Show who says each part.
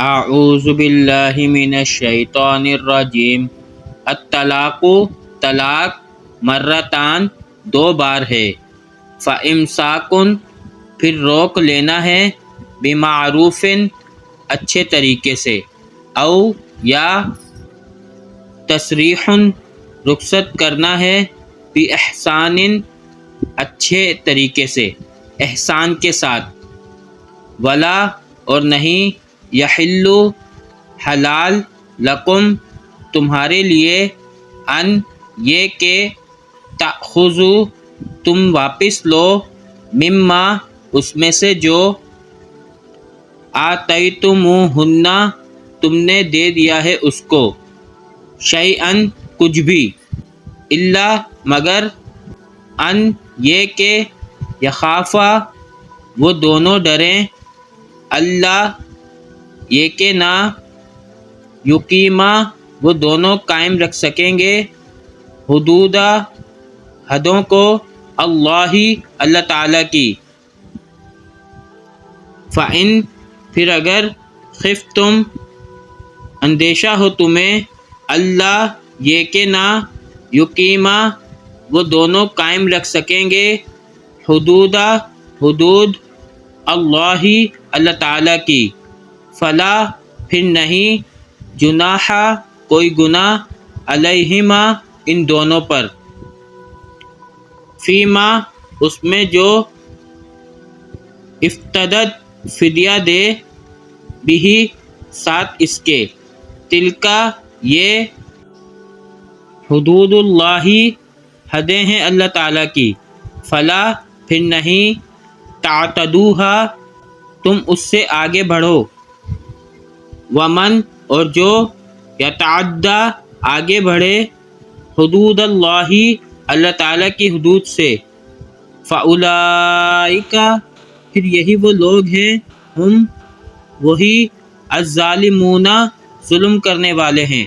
Speaker 1: اعوذ باللہ من الشیطان الرجیم۔ الطلاق، طلاق مرتان، 2 بار ہے۔ فامساکن، پھر روک لینا ہے، بمعروف، اچھے طریقے سے، او یا تسریح، رخصت کرنا ہے، باحسان، اچھے طریقے سے، احسان کے ساتھ، ولا، اور نہیں، یحل، حلال، لکم، تمہارے لیے، ان، یہ کہ، تأخذوا، تم واپس لو، مما، اس میں سے جو، آتیتموہن، تم نے دے دیا ہے اس کو، شیئن، کچھ بھی، الا، مگر، ان، یہ کہ، یخافا، وہ دونوں ڈریں، اللہ، یہ کہ نہ، یقیما، وہ دونوں قائم رکھ سکیں گے، حدودہ، حدوں کو، اللہ، اللہ تعالیٰ کی۔ فَإِن، پھر اگر، خفتم، اندیشہ ہو تمہیں، اللہ، یہ کہ نہ، یقیما، وہ دونوں قائم رکھ سکیں گے، حدودہ، حدود، اللہ، اللہ تعالیٰ کی، فلا، پھر نہیں، جناح، کوئی گناہ، علیہما، ان دونوں پر، فیما، اس میں جو، افتدت، فدیہ دے، بھی، ساتھ اس کے، تلکا، یہ، حدود اللہ، حدیں ہیں اللہ تعالیٰ کی، فلا، پھر نہیں، تعتدوہا، تم اس سے آگے بڑھو، ومن، اور جو، یتعدی، آگے بڑھے، حدود اللہ، اللہ تعالیٰ کی حدود سے، فاولئک، پھر یہی وہ لوگ ہیں، ہم، وہی، الظالمون، ظلم کرنے والے ہیں۔